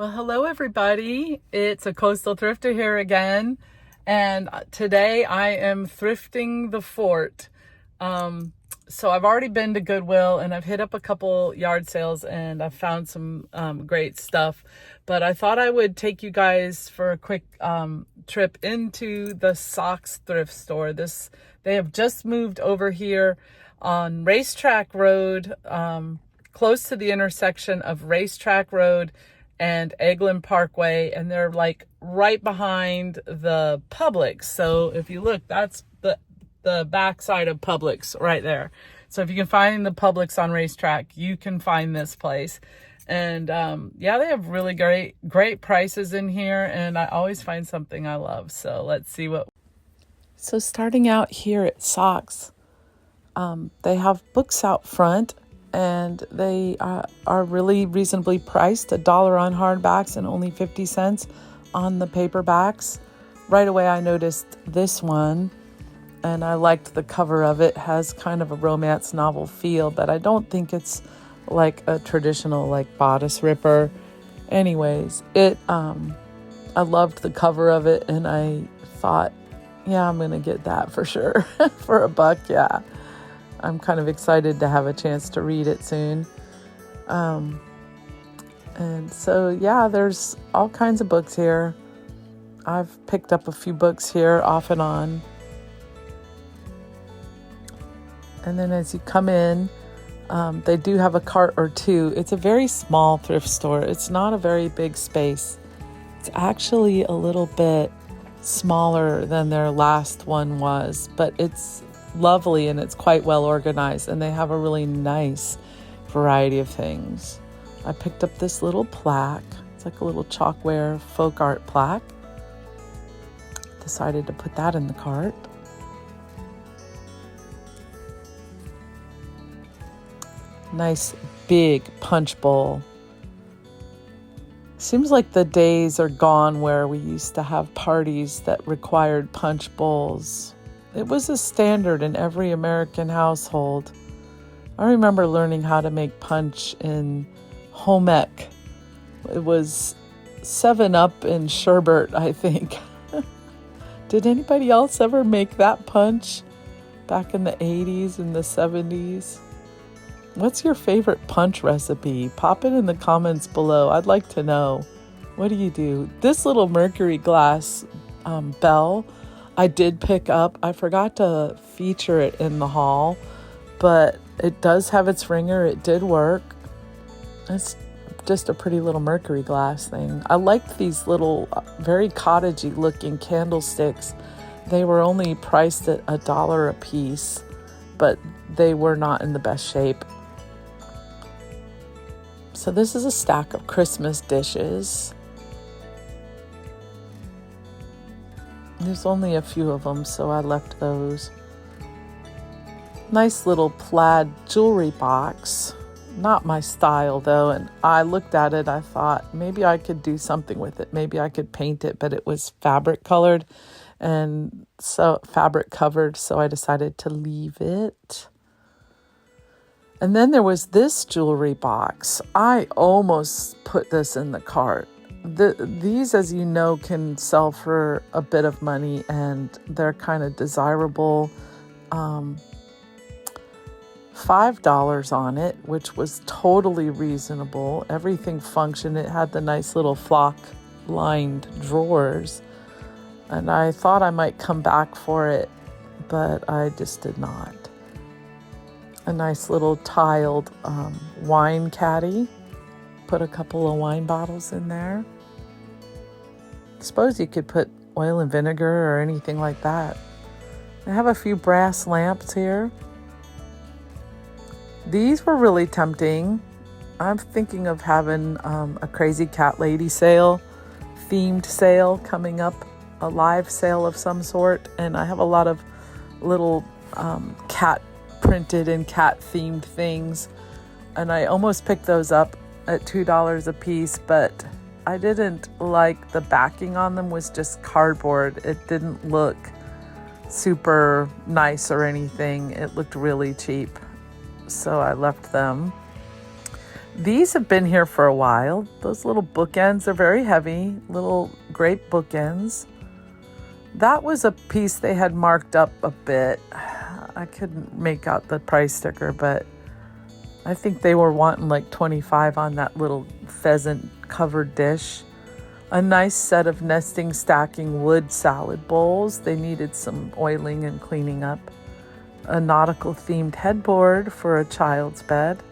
Well, hello everybody. It's a coastal thrifter here again. And today I am thrifting the fort. So I've already been to Goodwill and I've hit up a couple yard sales and I've found some great stuff. But I thought I would take you guys for a quick trip into the socks thrift store. They have just moved over here on Racetrack Road, close to the intersection of Racetrack Road and Eglin Parkway, and they're like right behind the Publix. So if you look, that's the backside of Publix right there. So if you can find the Publix on Racetrack, you can find this place. And yeah, they have really great prices in here, and I always find something I love. So let's see what. So starting out here at Socks, they have books out front. And they are really reasonably priced, $1 on hardbacks and only 50 cents on the paperbacks. Right away I noticed this one and I liked the cover of it. It has kind of a romance novel feel, but I don't think it's like a traditional like bodice ripper. Anyways, I loved the cover of it and I thought, yeah, I'm gonna get that for sure. For $1, yeah. I'm kind of excited to have a chance to read it soon. And so, yeah, there's all kinds of books here. I've picked up a few books here off and on. And then as you come in, they do have a cart or two. It's a very small thrift store. It's not a very big space. It's actually a little bit smaller than their last one was, but it's lovely and it's quite well organized, and they have a really nice variety of things. I picked up this little plaque. It's like a little chalkware folk art plaque. Decided to put that in the cart. Nice big punch bowl. Seems like the days are gone where we used to have parties that required punch bowls. It was a standard in every American household. I remember learning how to make punch in home ec. It was 7-Up and sherbet, I think. Did anybody else ever make that punch back in the 80s and the 70s? What's your favorite punch recipe? Pop it in the comments below. I'd like to know. What do you do? This little mercury glass bell I did pick up. I forgot to feature it in the haul, but it does have its ringer. It did work. It's just a pretty little mercury glass thing. I liked these little very cottagey looking candlesticks. They were only priced at $1 a piece, but they were not in the best shape. So this is a stack of Christmas dishes. There's only a few of them, so I left those. Nice little plaid jewelry box. Not my style, though, and I looked at it, I thought maybe I could do something with it. Maybe I could paint it, but it was fabric colored and so fabric covered, so I decided to leave it. And then there was this jewelry box. I almost put this in the cart. These, as you know, can sell for a bit of money, and they're kind of desirable. $5 on it, which was totally reasonable. Everything functioned. It had the nice little flock-lined drawers, and I thought I might come back for it, but I just did not. A nice little tiled wine caddy. Put a couple of wine bottles in there. I suppose you could put oil and vinegar or anything like that. I have a few brass lamps here. These were really tempting. I'm thinking of having a crazy cat lady sale, themed sale coming up, a live sale of some sort. And I have a lot of little cat printed and cat themed things. And I almost picked those up at $2 a piece, but I didn't like the backing on them. Was just cardboard. It didn't look super nice or anything. It looked really cheap, so I left them. These have been here for a while. Those little bookends are very heavy, little grape bookends. That was a piece they had marked up a bit. I couldn't make out the price sticker, but I think they were wanting like $25 on that little pheasant covered dish. A nice set of nesting stacking wood salad bowls. They needed some oiling and cleaning up. A nautical themed headboard for a child's bed.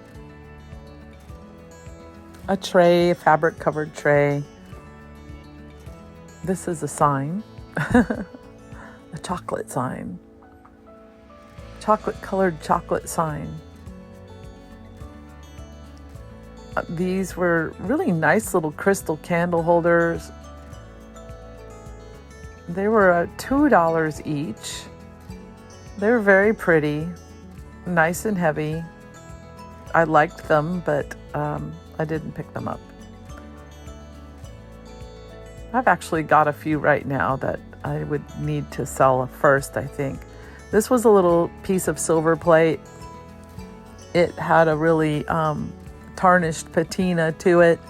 A tray, a fabric covered tray. This is a sign. A chocolate sign. Chocolate colored chocolate sign. These were really nice little crystal candle holders. They were $2 each. They were very pretty, nice and heavy. I liked them, but I didn't pick them up. I've actually got a few right now that I would need to sell first, I think. This was a little piece of silver plate. It had a really tarnished patina to it.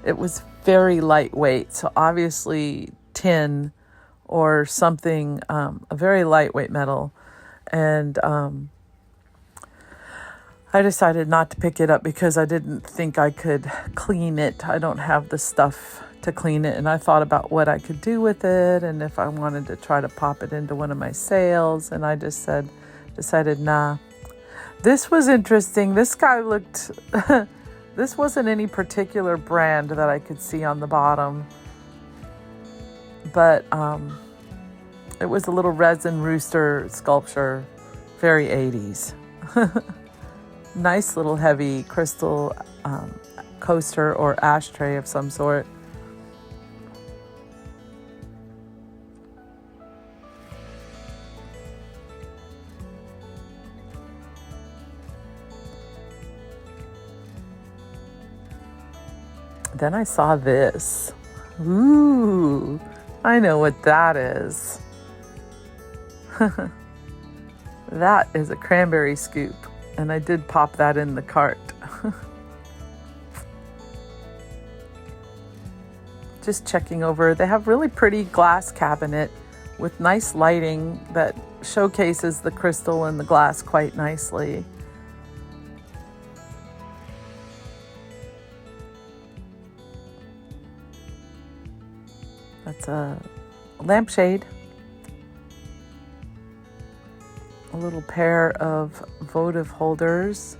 It was very lightweight, so obviously tin or something, a very lightweight metal. And I decided not to pick it up because I didn't think I could clean it. I don't have the stuff to clean it, and I thought about what I could do with it and if I wanted to try to pop it into one of my sales, and I just decided nah. This was interesting. This guy looked this wasn't any particular brand that I could see on the bottom, but it was a little resin rooster sculpture, very 80s. Nice little heavy crystal coaster or ashtray of some sort. Then I saw this. Ooh, I know what that is. That is a cranberry scoop, and I did pop that in the cart. Just checking over. They have really pretty glass cabinet with nice lighting that showcases the crystal and the glass quite nicely. That's a lampshade. A little pair of votive holders.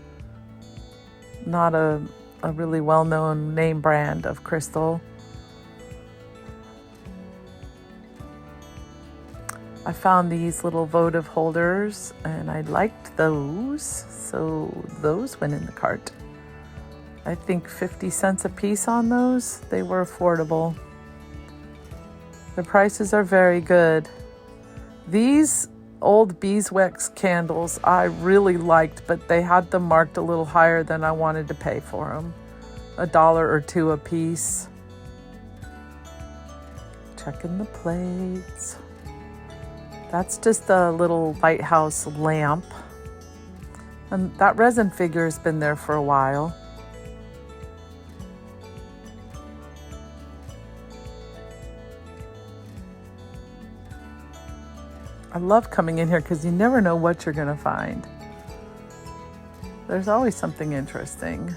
Not a really well-known name brand of crystal. I found these little votive holders and I liked those, so those went in the cart. I think 50 cents a piece on those. They were affordable. The prices are very good. These old beeswax candles I really liked, but they had them marked a little higher than I wanted to pay for them. $1 or $2 a piece. Checking the plates. That's just a little lighthouse lamp. And that resin figure has been there for a while. I love coming in here because you never know what you're going to find. There's always something interesting.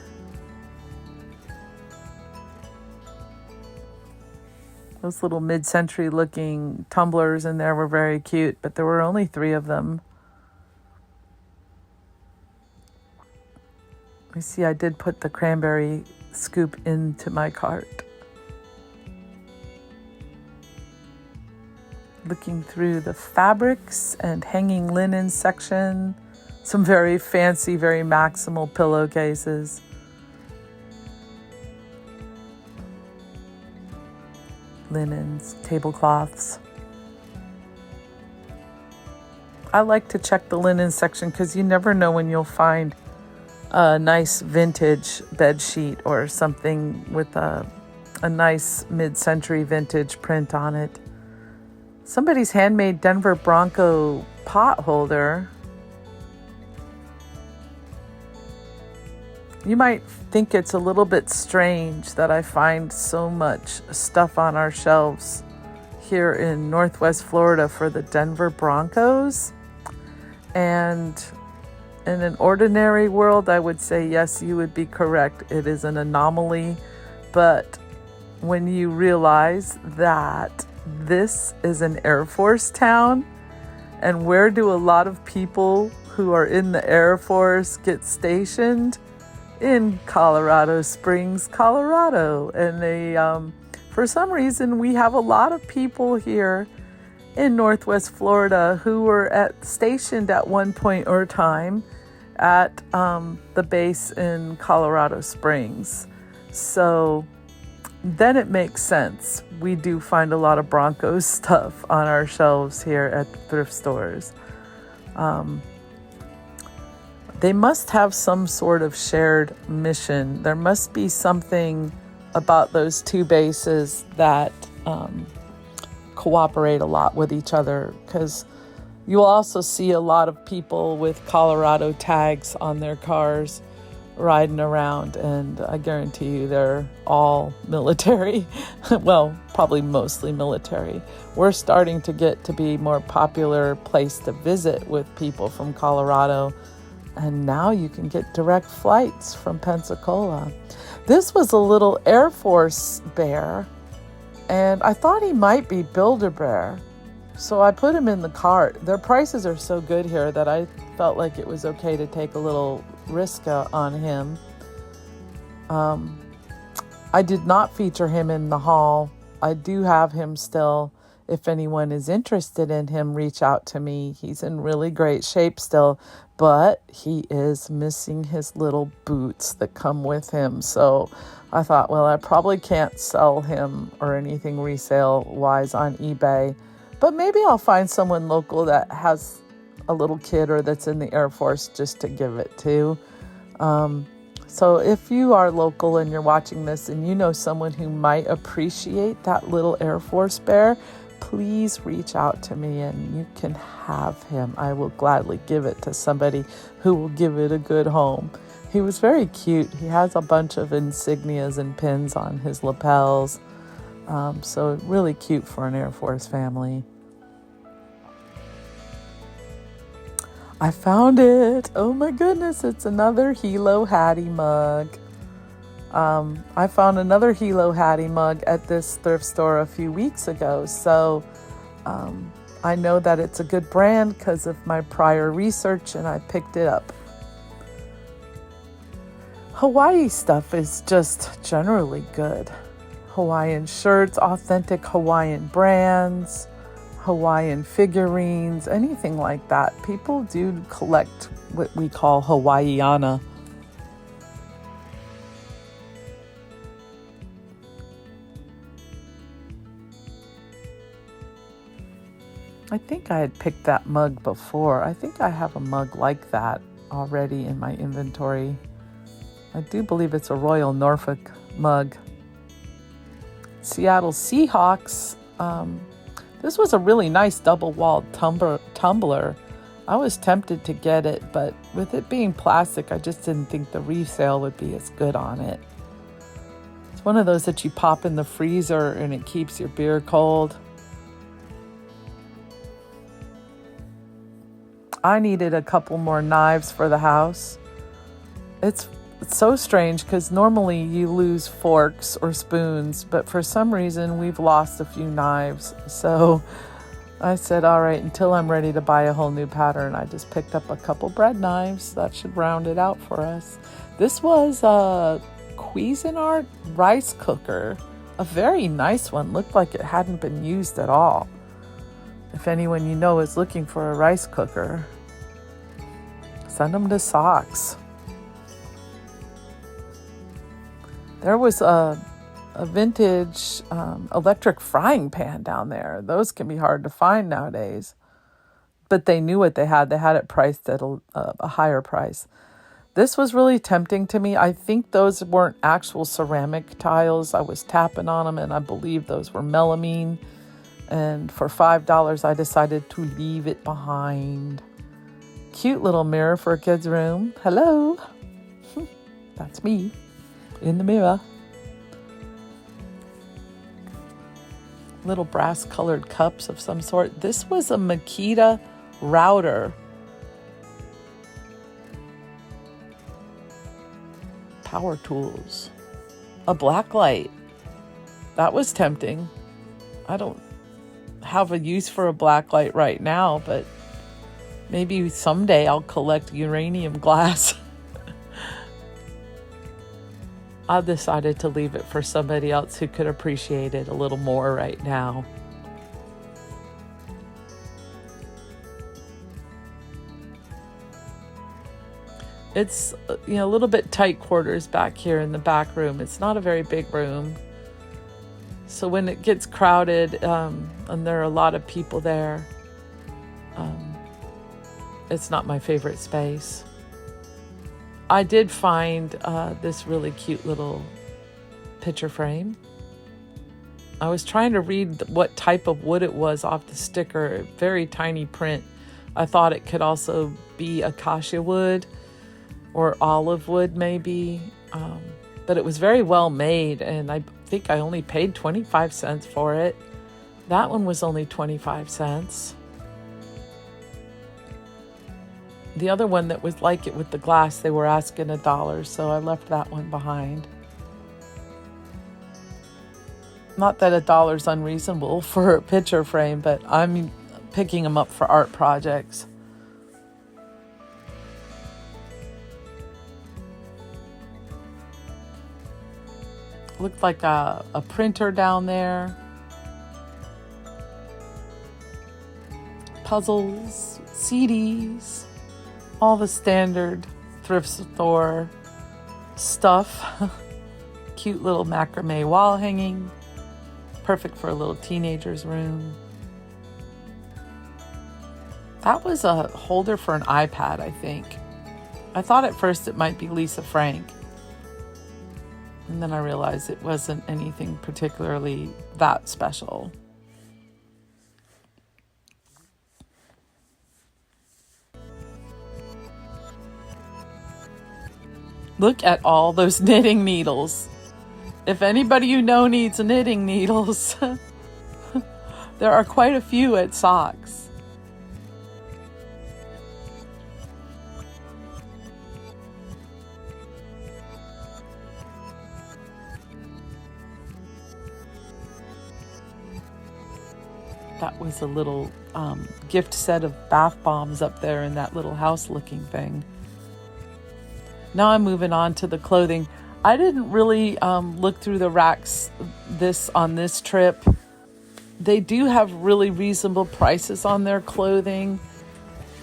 Those little mid-century looking tumblers in there were very cute, but there were only 3 of them. You see, I did put the cranberry scoop into my cart. Looking through the fabrics and hanging linen section. Some very fancy, very maximal pillowcases. Linens, tablecloths. I like to check the linen section because you never know when you'll find a nice vintage bed sheet or something with a nice mid-century vintage print on it. Somebody's handmade Denver Bronco pot holder. You might think it's a little bit strange that I find so much stuff on our shelves here in Northwest Florida for the Denver Broncos. And in an ordinary world, I would say, yes, you would be correct. It is an anomaly. But when you realize that this is an Air Force town, and where do a lot of people who are in the Air Force get stationed? In Colorado Springs, Colorado. And they, for some reason, we have a lot of people here in Northwest Florida who were stationed at one point or time at the base in Colorado Springs. So then it makes sense. We do find a lot of Broncos stuff on our shelves here at the thrift stores. They must have some sort of shared mission. There must be something about those two bases that cooperate a lot with each other, because you'll also see a lot of people with Colorado tags on their cars riding around, and I guarantee you they're all military. Well, probably mostly military. We're starting to get to be more popular place to visit with people from Colorado. And now you can get direct flights from Pensacola. This was a little Air Force bear, and I thought he might be Build-A-Bear. So I put him in the cart. Their prices are so good here that I felt like it was okay to take a little risk on him. I did not feature him in the haul. I do have him still. If anyone is interested in him, reach out to me. He's in really great shape still, but he is missing his little boots that come with him. So I thought, well, I probably can't sell him or anything resale-wise on eBay, but maybe I'll find someone local that has a little kid or that's in the Air Force just to give it to. So if you are local and you're watching this and you know someone who might appreciate that little Air Force bear, please reach out to me and you can have him. I will gladly give it to somebody who will give it a good home. He was very cute. He has a bunch of insignias and pins on his lapels. So really cute for an Air Force family. I found it. Oh my goodness, it's another Hilo Hattie mug. I found another Hilo Hattie mug at this thrift store a few weeks ago. So I know that it's a good brand because of my prior research, and I picked it up. Hawaii stuff is just generally good. Hawaiian shirts, authentic Hawaiian brands, Hawaiian figurines, anything like that. People do collect what we call Hawaiiana. I think I had picked that mug before. I think I have a mug like that already in my inventory. I do believe it's a Royal Norfolk mug. Seattle Seahawks. This was a really nice double-walled tumbler. I was tempted to get it, but with it being plastic, I just didn't think the resale would be as good on it. It's one of those that you pop in the freezer and it keeps your beer cold. I needed a couple more knives for the house. It's so strange because normally you lose forks or spoons, but for some reason we've lost a few knives. So I said, all right, until I'm ready to buy a whole new pattern, I just picked up a couple bread knives. That should round it out for us. This was a Cuisinart rice cooker, a very nice one. Looked like it hadn't been used at all. If anyone you know is looking for a rice cooker, send them to Socks. There was a vintage electric frying pan down there. Those can be hard to find nowadays. But they knew what they had. They had it priced at a higher price. This was really tempting to me. I think those weren't actual ceramic tiles. I was tapping on them, and I believe those were melamine. And for $5, I decided to leave it behind. Cute little mirror for a kid's room. Hello. That's me in the mirror. Little brass colored cups of some sort. This was a Makita router. Power tools. A black light. That was tempting. I don't have a use for a black light right now, but maybe someday I'll collect uranium glass. I decided to leave it for somebody else who could appreciate it a little more right now. It's, a little bit tight quarters back here in the back room. It's not a very big room. So when it gets crowded, and there are a lot of people there, it's not my favorite space. I did find this really cute little picture frame. I was trying to read what type of wood it was off the sticker. Very tiny print. I thought it could also be acacia wood or olive wood maybe. But it was very well made, and I think I only paid 25 cents for it. That one was only 25 cents. The other one that was like it with the glass, they were asking $1, so I left that one behind. Not that $1 is unreasonable for a picture frame, but I'm picking them up for art projects. Looked like a printer down there. Puzzles, CDs. All the standard thrift store stuff. Cute little macrame wall hanging. Perfect for a little teenager's room. That was a holder for an iPad, I think. I thought at first it might be Lisa Frank. And then I realized it wasn't anything particularly that special. Look at all those knitting needles. If anybody you know needs knitting needles, there are quite a few at Socks. That was a little gift set of bath bombs up there in that little house looking thing. Now I'm moving on to the clothing. I didn't really look through the racks on this trip. They do have really reasonable prices on their clothing.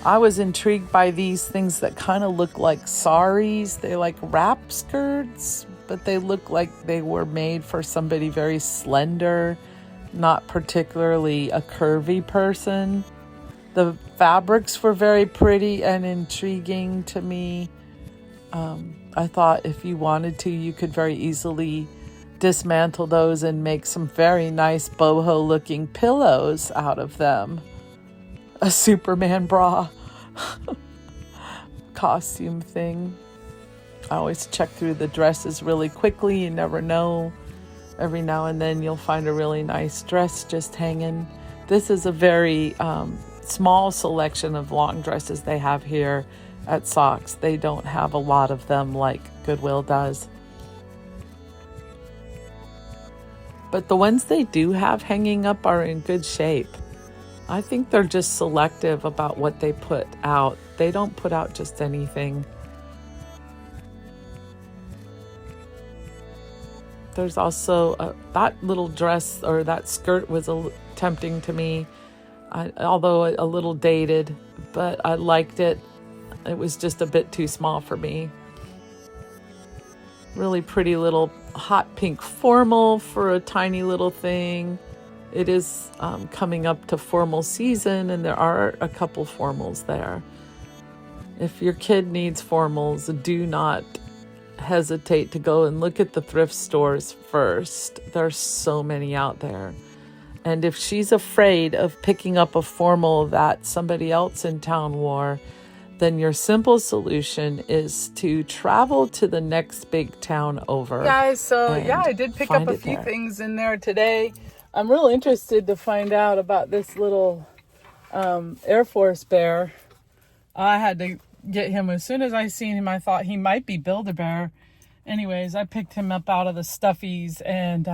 I was intrigued by these things that kind of look like saris. They like wrap skirts, but they look like they were made for somebody very slender, not particularly a curvy person. The fabrics were very pretty and intriguing to me. I thought if you wanted to, you could very easily dismantle those and make some very nice boho looking pillows out of them. A Superman bra costume thing. I always check through the dresses really quickly. You never know. Every now and then you'll find a really nice dress just hanging. This is a very small selection of long dresses they have here at Socks. They don't have a lot of them like Goodwill does. But the ones they do have hanging up are in good shape. I think they're just selective about what they put out. They don't put out just anything. There's also that little dress or that skirt was tempting to me, although a little dated, but I liked it. It was just a bit too small for me. Really pretty little hot pink formal for a tiny little thing. It is coming up to formal season, and there are a couple formals there. If your kid needs formals, do not hesitate to go and look at the thrift stores first. There's so many out there. And if she's afraid of picking up a formal that somebody else in town wore, then your simple solution is to travel to the next big town over. Guys, so yeah, I did pick up a few things in there today. I'm real interested to find out about this little Air Force bear. I had to get him as soon as I seen him. I thought he might be Build-A-Bear. Anyways, I picked him up out of the stuffies, and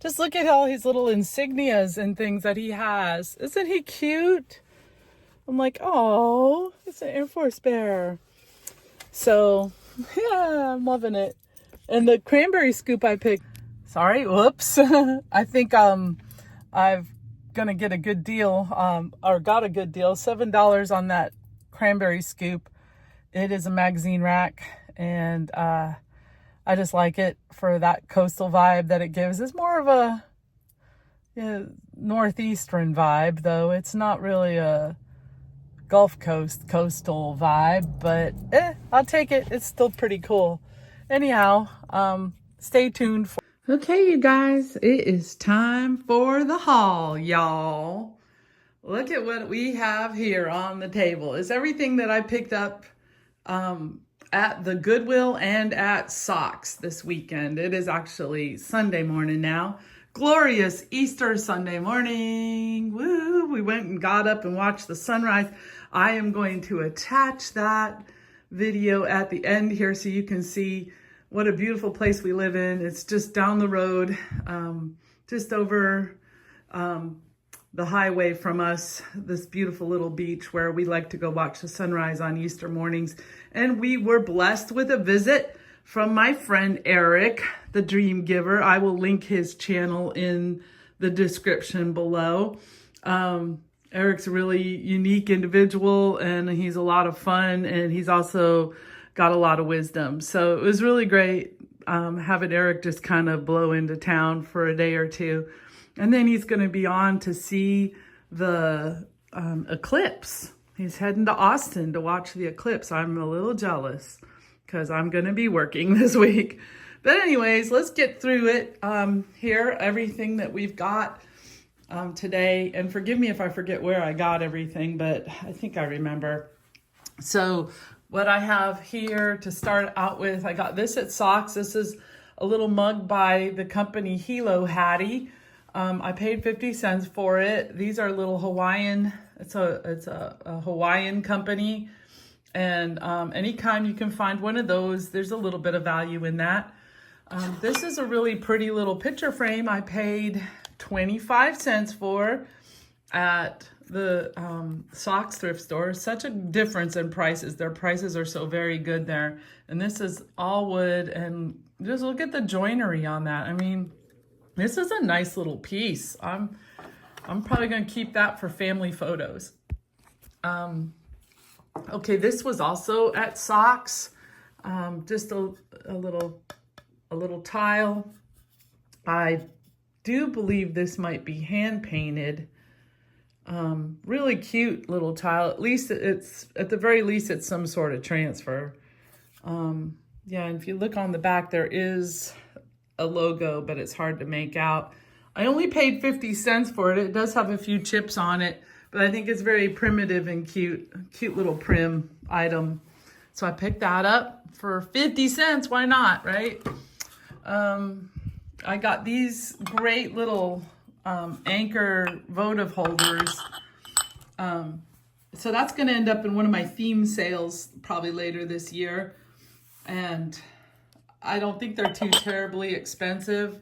just look at all his little insignias and things that he has. Isn't he cute? I'm like, oh, it's an Air Force bear. So, yeah, I'm loving it. And the cranberry scoop I picked, sorry, whoops. I think I've gonna get a good deal, or got a good deal, $7 on that cranberry scoop. It is a magazine rack, and I just like it for that coastal vibe that it gives. It's more of a northeastern vibe, though. It's not really a Gulf Coast coastal vibe, but I'll take it. It's still pretty cool. Anyhow, stay tuned for. Okay, you guys, it is time for the haul, y'all. Look at what we have here on the table. It's everything that I picked up at the Goodwill and at Socks this weekend. It is actually Sunday morning now. Glorious Easter Sunday morning. Woo! We went and got up and watched the sunrise. I am going to attach that video at the end here so you can see what a beautiful place we live in. It's just down the road, just over the highway from us, this beautiful little beach where we like to go watch the sunrise on Easter mornings. And we were blessed with a visit from my friend Erick, the Dream Giver. I will link his channel in the description below. Erick's a really unique individual, and he's a lot of fun, and he's also got a lot of wisdom. So it was really great having Erick just kind of blow into town for a day or two. And then he's going to be on to see the eclipse. He's heading to Austin to watch the eclipse. I'm a little jealous because I'm going to be working this week. But anyways, let's get through it. Here, everything that we've got today. And forgive me if I forget where I got everything, but I think I remember. So what I have here to start out with, I got this at Socks. This is a little mug by the company Hilo Hattie. I paid 50 cents for it. These are little Hawaiian, it's a Hawaiian company. And anytime you can find one of those, there's a little bit of value in that. This is a really pretty little picture frame I paid 25 cents for at the Socks thrift store. Such a difference in prices. Their prices are so very good there. And this is all wood, and just look at the joinery on that. I mean, this is a nice little piece. I'm probably going to keep that for family photos. Okay, this was also at Socks. Just a little tile. I do believe this might be hand painted. Really cute little tile. At least at the very least, it's some sort of transfer. Yeah, and if you look on the back, there is a logo, but it's hard to make out. I only paid 50 cents for it. It does have a few chips on it, but I think it's very primitive and cute little prim item. So I picked that up for 50 cents. Why not, right? I got these great little anchor votive holders. So that's going to end up in one of my theme sales probably later this year. And I don't think they're too terribly expensive,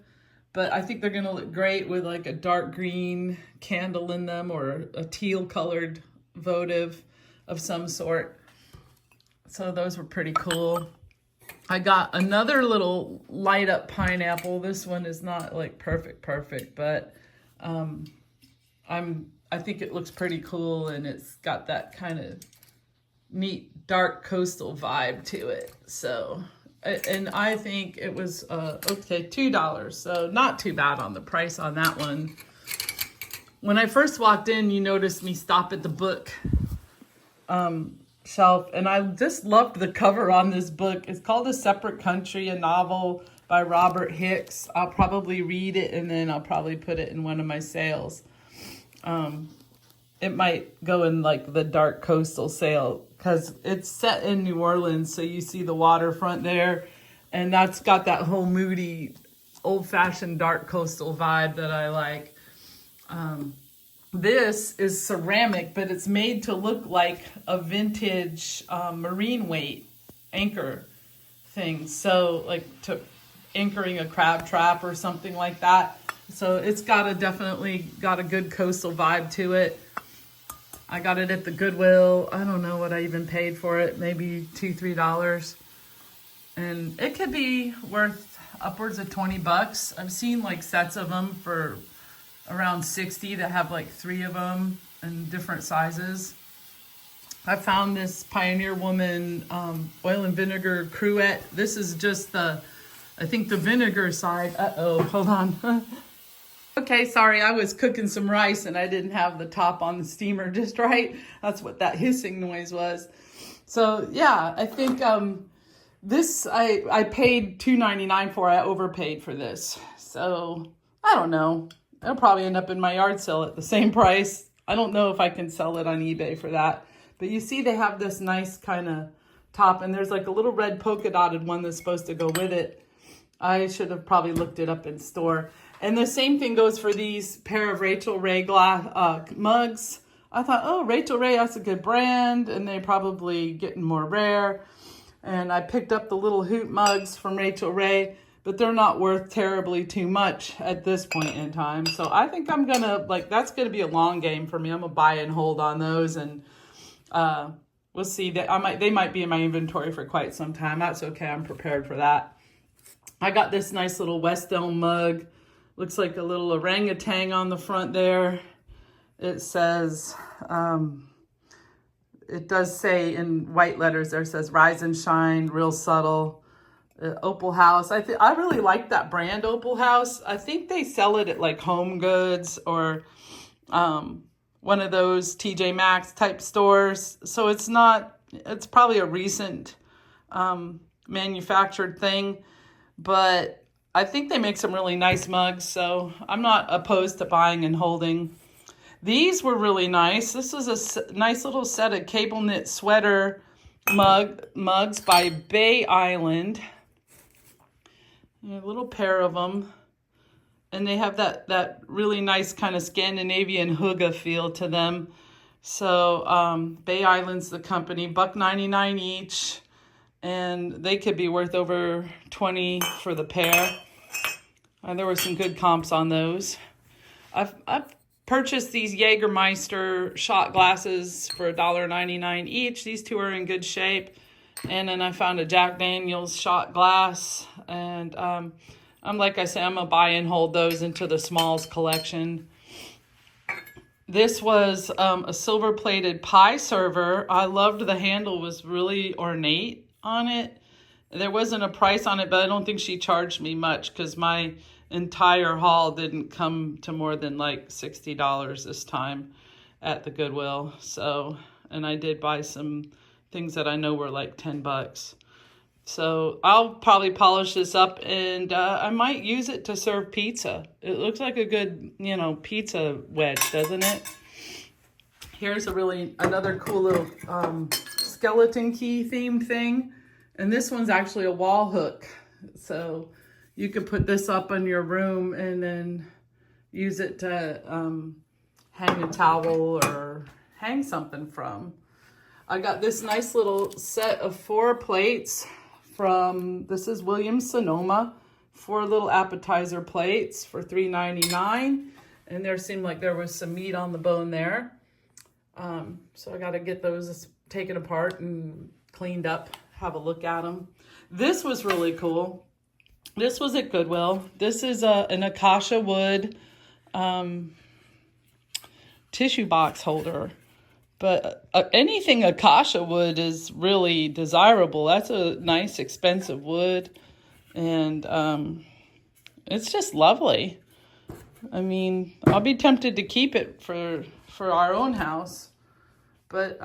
but I think they're going to look great with like a dark green candle in them or a teal colored votive of some sort. So those were pretty cool. I got another little light up pineapple. This one is not like perfect, but I think it looks pretty cool, and it's got that kind of neat dark coastal vibe to it. So, and I think it was okay, $2, so not too bad on the price on that one. When I first walked in, you noticed me stop at the book shelf, and I just loved the cover on this book. It's called A Separate Country, a novel by Robert Hicks. I'll probably read it, and then I'll probably put it in one of my sales. it might go in like the dark coastal sale because it's set in New Orleans. So you see the waterfront there, and that's got that whole moody, old-fashioned dark coastal vibe that I like. This is ceramic, but it's made to look like a vintage marine weight anchor thing. So like to anchoring a crab trap or something like that. So it's definitely got a good coastal vibe to it. I got it at the Goodwill. I don't know what I even paid for it. Maybe $2, $3. And it could be worth upwards of 20 bucks. I've seen like sets of them for around 60 that have like 3 of them in different sizes. I found this Pioneer Woman oil and vinegar cruet. This is just I think the vinegar side. Uh-oh, hold on. Okay, sorry, I was cooking some rice and I didn't have the top on the steamer just right. That's what that hissing noise was. So yeah, I think this, I paid $2.99 for. I overpaid for this. So I don't know. It'll probably end up in my yard sale at the same price. I don't know if I can sell it on eBay for that. But you see they have this nice kind of top, and there's like a little red polka dotted one that's supposed to go with it. I should have probably looked it up in store. And the same thing goes for these pair of Rachel Ray glass mugs. I thought, oh, Rachel Ray, that's a good brand, and they probably getting more rare. And I picked up the little hoot mugs from Rachel Ray, but they're not worth terribly too much at this point in time. So I think I'm gonna, that's gonna be a long game for me. I'm gonna buy and hold on those, and we'll see. That they might be in my inventory for quite some time. That's okay. I'm prepared for that. I got this nice little West Elm mug. Looks like a little orangutan on the front there. It says, it does say in white letters there, says Rise and Shine, real subtle. Opal House. I really like that brand, Opal House. I think they sell it at like Home Goods or one of those TJ Maxx type stores. So it's probably a recent manufactured thing, but I think they make some really nice mugs, so I'm not opposed to buying and holding. These were really nice. This was a nice little set of cable knit sweater mugs by Bay Island. A little pair of them. And they have that really nice kind of Scandinavian hygge feel to them. So Bay Island's the company, $1.99 each. And they could be worth over $20 for the pair. There were some good comps on those. I've purchased these Jägermeister shot glasses for $1.99 each. These two are in good shape. And then I found a Jack Daniel's shot glass. And like I said, I'm going to buy and hold those into the Smalls collection. This was a silver-plated pie server. I loved the handle, was really ornate on it. There wasn't a price on it, but I don't think she charged me much because my entire haul didn't come to more than like $60 this time at the Goodwill. So, and I did buy some things that I know were like 10 bucks. So I'll probably polish this up, and I might use it to serve pizza. It looks like a good, pizza wedge, doesn't it? Here's another cool little skeleton key themed thing. And this one's actually a wall hook. So you could put this up in your room and then use it to hang a towel or hang something from. I got this nice little set of 4 plates this is Williams Sonoma. 4 little appetizer plates for $3.99. And there seemed like there was some meat on the bone there. So I got to get those taken apart and cleaned up, have a look at them. This was really cool. This was at Goodwill. This is an acacia wood tissue box holder. But anything acacia wood is really desirable. That's a nice, expensive wood. And it's just lovely. I mean, I'll be tempted to keep it for our own house. But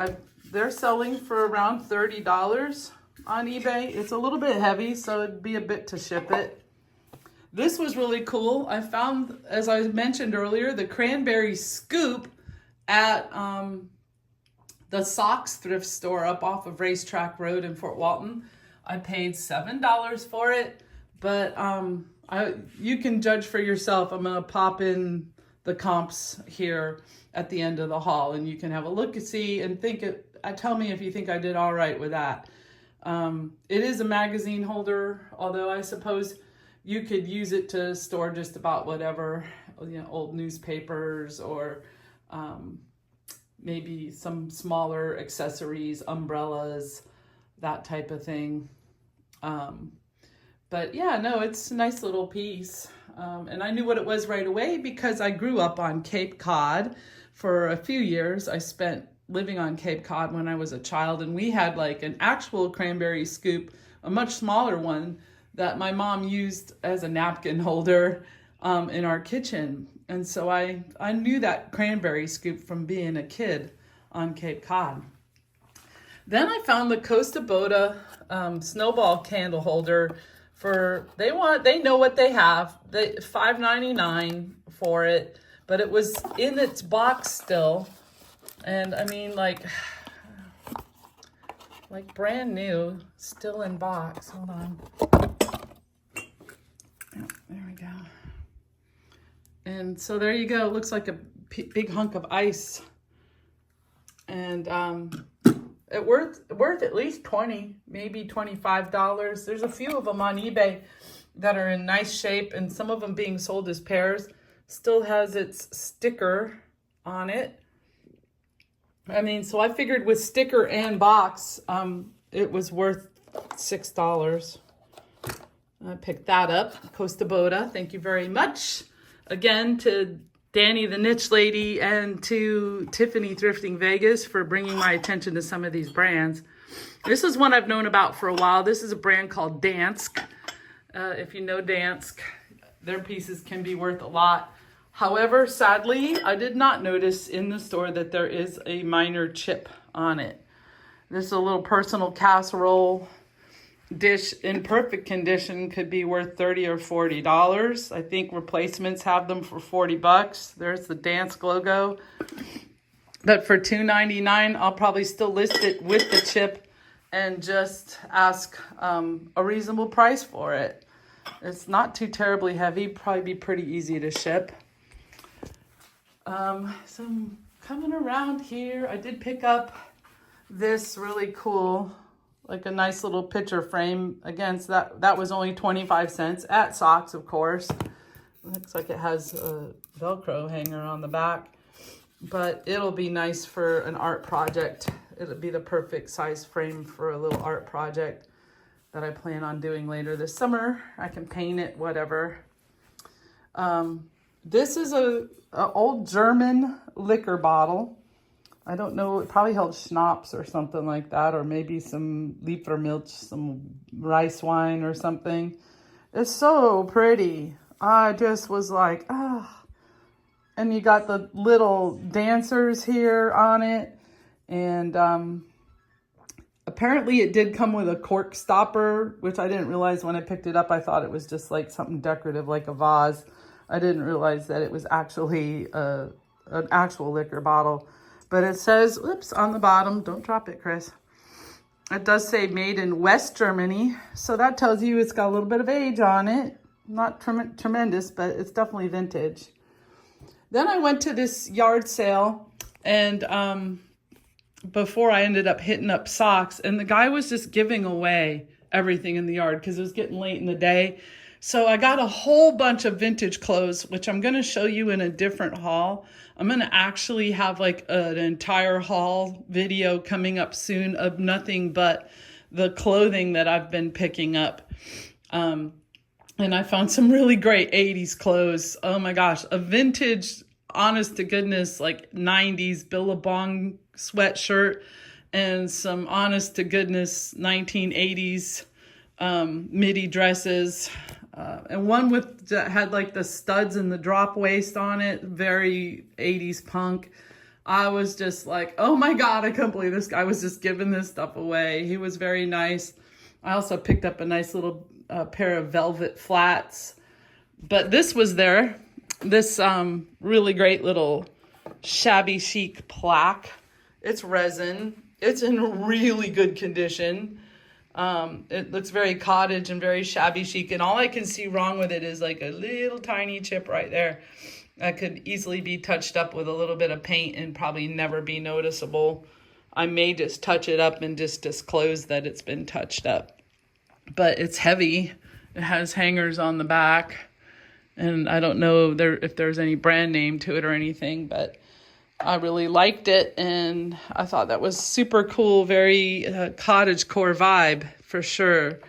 they're selling for around $30 on eBay. It's a little bit heavy, so it'd be a bit to ship it. This was really cool. I found, as I mentioned earlier, the cranberry scoop at the Socks thrift store up off of Racetrack Road in Fort Walton. I paid $7 for it, but you can judge for yourself. I'm gonna pop in the comps here at the end of the haul, and you can have a look and see and tell me if you think I did all right with that. It is a magazine holder, although I suppose you could use it to store just about whatever, old newspapers or maybe some smaller accessories, umbrellas, that type of thing. But yeah, no, it's a nice little piece. And I knew what it was right away because I grew up on Cape Cod for a few years. I spent living on Cape Cod when I was a child, and we had like an actual cranberry scoop, a much smaller one that my mom used as a napkin holder in our kitchen. And so I knew that cranberry scoop from being a kid on Cape Cod. Then I found the Costa Boda snowball candle holder they know what they have. $5.99 for it, but it was in its box still. And I mean, like brand new, still in box. Hold on. Oh, there we go. And so there you go. It looks like a big hunk of ice. And it worth at least $20, maybe $25. There's a few of them on eBay that are in nice shape, and some of them being sold as pairs. Still has its sticker on it. I mean, so I figured with sticker and box, it was worth $6. I picked that up. Costa Boda, thank you very much. Again, to Danny the Niche Lady and to Tiffany Thrifting Vegas for bringing my attention to some of these brands. This is one I've known about for a while. This is a brand called Dansk. If you know Dansk, their pieces can be worth a lot. However, sadly, I did not notice in the store that there is a minor chip on it. This is a little personal casserole dish in perfect condition, could be worth $30 or $40. I think replacements have them for $40. There's the Dansk logo. But for $2.99, I'll probably still list it with the chip and just ask a reasonable price for it. It's not too terribly heavy, probably be pretty easy to ship. So I'm coming around here. I did pick up this really cool, like a nice little picture frame. Again, so that was only 25 cents at Socks, of course. Looks like it has a Velcro hanger on the back, but it'll be nice for an art project. It'll be the perfect size frame for a little art project that I plan on doing later this summer. I can paint it, whatever. This is a old German liquor bottle. I don't know, it probably held schnapps or something like that, or maybe some Liefermilch, some rice wine or something. It's so pretty. I just was like, ah. And you got the little dancers here on it. And apparently it did come with a cork stopper, which I didn't realize when I picked it up. I thought it was just like something decorative, like a vase. I didn't realize that it was actually an actual liquor bottle. But it says, oops, on the bottom, don't drop it, Chris. It does say made in West Germany. So that tells you it's got a little bit of age on it. Not tremendous, but it's definitely vintage. Then I went to this yard sale, and before I ended up hitting up Socks, and the guy was just giving away everything in the yard because it was getting late in the day. So I got a whole bunch of vintage clothes, which I'm going to show you in a different haul. I'm going to actually have like an entire haul video coming up soon of nothing but the clothing that I've been picking up. And I found some really great 80s clothes. Oh my gosh, a vintage, honest to goodness, like 90s Billabong sweatshirt and some honest to goodness 1980s midi dresses. And one that had like the studs and the drop waist on it, very 80s punk. I was just like, oh my God, I can't believe this guy was just giving this stuff away. He was very nice. I also picked up a nice little pair of velvet flats. But this was there, this really great little shabby chic plaque. It's resin. It's in really good condition. It looks very cottage and very shabby chic, and all I can see wrong with it is like a little tiny chip right there that could easily be touched up with a little bit of paint and probably never be noticeable. I may just touch it up and just disclose that it's been touched up. But it's heavy. It has hangers on the back, and I don't know if there's any brand name to it or anything, but I really liked it, and I thought that was super cool, very cottagecore vibe for sure.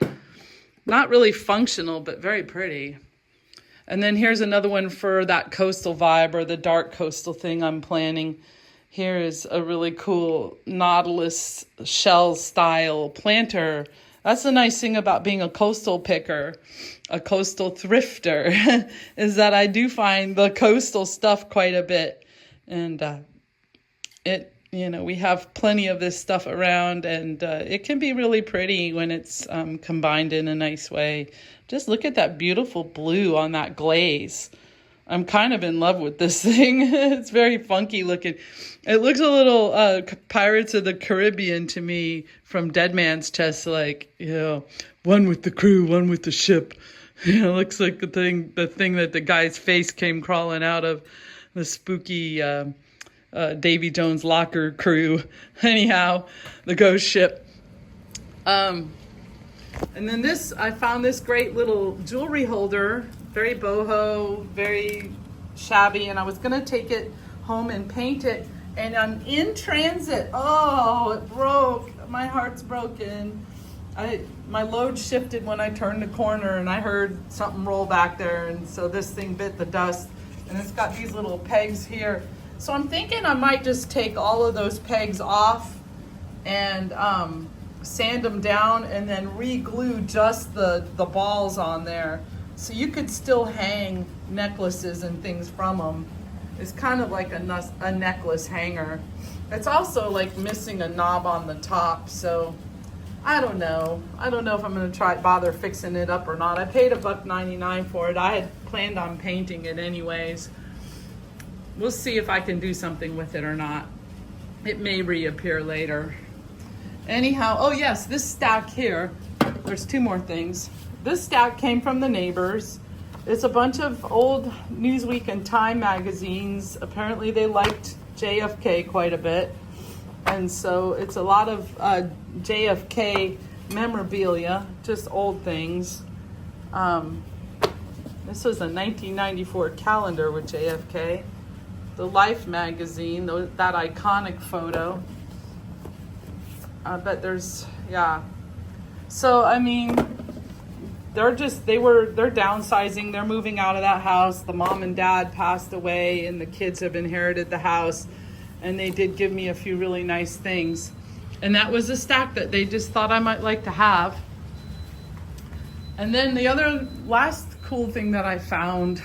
Not really functional, but very pretty. And then here's another one for that coastal vibe or the dark coastal thing I'm planning. Here is a really cool Nautilus shell style planter. That's the nice thing about being a coastal picker, a coastal thrifter, is that I do find the coastal stuff quite a bit. And we have plenty of this stuff around, and it can be really pretty when it's combined in a nice way. Just look at that beautiful blue on that glaze. I'm kind of in love with this thing. It's very funky looking. It looks a little Pirates of the Caribbean to me from Dead Man's Chest, like, one with the crew, one with the ship. It looks like the thing that the guy's face came crawling out of, the spooky Davy Jones' locker crew. Anyhow, the ghost ship. And then I found this great little jewelry holder, very boho, very shabby, and I was gonna take it home and paint it, and I'm in transit. Oh, it broke. My heart's broken. My load shifted when I turned the corner, and I heard something roll back there, and so this thing bit the dust, and it's got these little pegs here. So I'm thinking I might just take all of those pegs off and sand them down and then re-glue just the balls on there. So you could still hang necklaces and things from them. It's kind of like a necklace hanger. It's also like missing a knob on the top, so I don't know. I don't know if I'm gonna bother fixing it up or not. I paid $1.99 for it. I had planned on painting it anyways. We'll see if I can do something with it or not. It may reappear later. Anyhow, oh yes, this stack here, there's two more things. This stack came from the neighbors. It's a bunch of old Newsweek and Time magazines. Apparently they liked JFK quite a bit. And so it's a lot of JFK memorabilia, just old things. This was a 1994 calendar with JFK. The Life magazine, that iconic photo. But there's, yeah. So, I mean, they're downsizing. They're moving out of that house. The mom and dad passed away, and the kids have inherited the house. And they did give me a few really nice things. And that was a stack that they just thought I might like to have. And then the last cool thing that I found,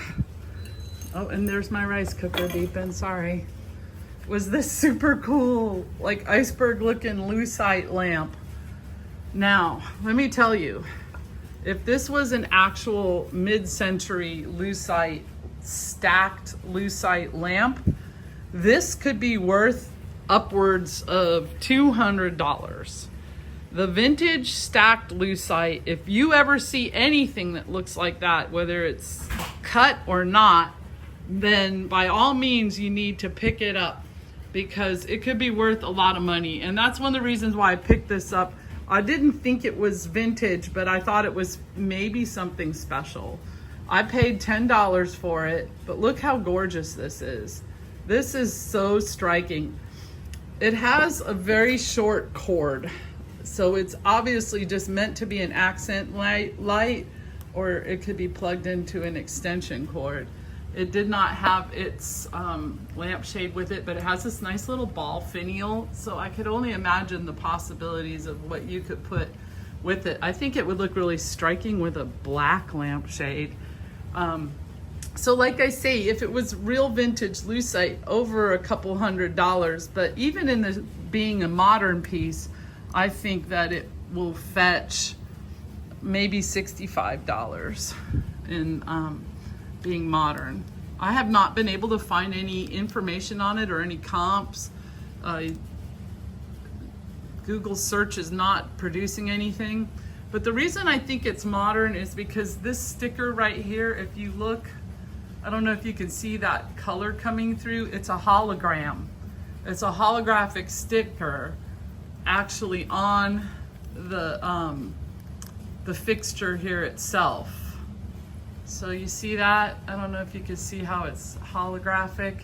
oh, and there's my rice cooker beeping, sorry, was this super cool, like iceberg looking lucite lamp. Now, let me tell you, if this was an actual mid-century lucite, stacked lucite lamp, this could be worth upwards of $200. The vintage stacked lucite, if you ever see anything that looks like that, whether it's cut or not, then by all means you need to pick it up, because it could be worth a lot of money. And that's one of the reasons why I picked this up. I didn't think it was vintage, but I thought it was maybe something special. I paid $10 for it, but look how gorgeous this is. This is so striking. It has a very short cord, so it's obviously just meant to be an accent light, or it could be plugged into an extension cord. It did not have its lampshade with it, but it has this nice little ball finial, so I could only imagine the possibilities of what you could put with it. I think it would look really striking with a black lampshade. So like I say, if it was real vintage lucite, over a couple $100, but even in the being a modern piece, I think that it will fetch maybe $65 in being modern. I have not been able to find any information on it or any comps. Google search is not producing anything. But the reason I think it's modern is because this sticker right here, if you look, I don't know if you can see that color coming through, it's a hologram. It's a holographic sticker actually on the fixture here itself. So you see that? I don't know if you can see how it's holographic,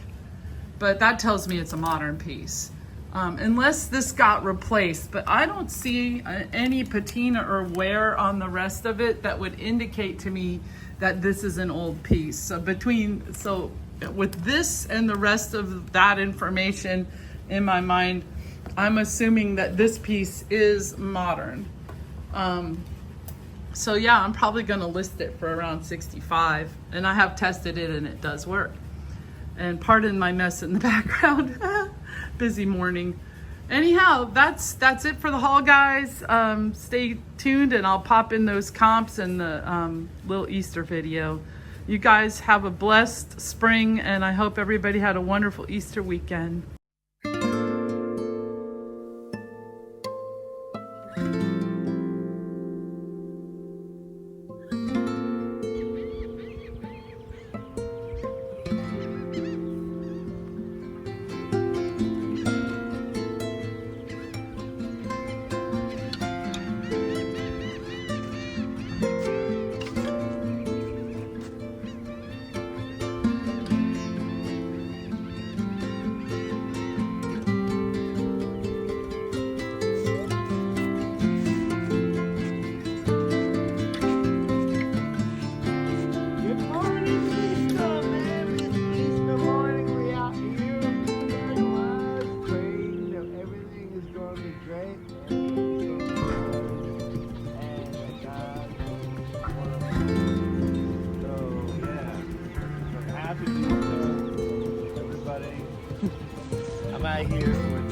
but that tells me it's a modern piece. Unless this got replaced, but I don't see any patina or wear on the rest of it that would indicate to me that this is an old piece. So with this and the rest of that information in my mind, I'm assuming that this piece is modern. So yeah, I'm probably gonna list it for around 65, and I have tested it and it does work. And pardon my mess in the background. Busy morning. Anyhow, that's it for the haul, guys. Stay tuned and I'll pop in those comps and the little Easter video. You guys have a blessed spring, and I hope everybody had a wonderful Easter weekend. I'm out here with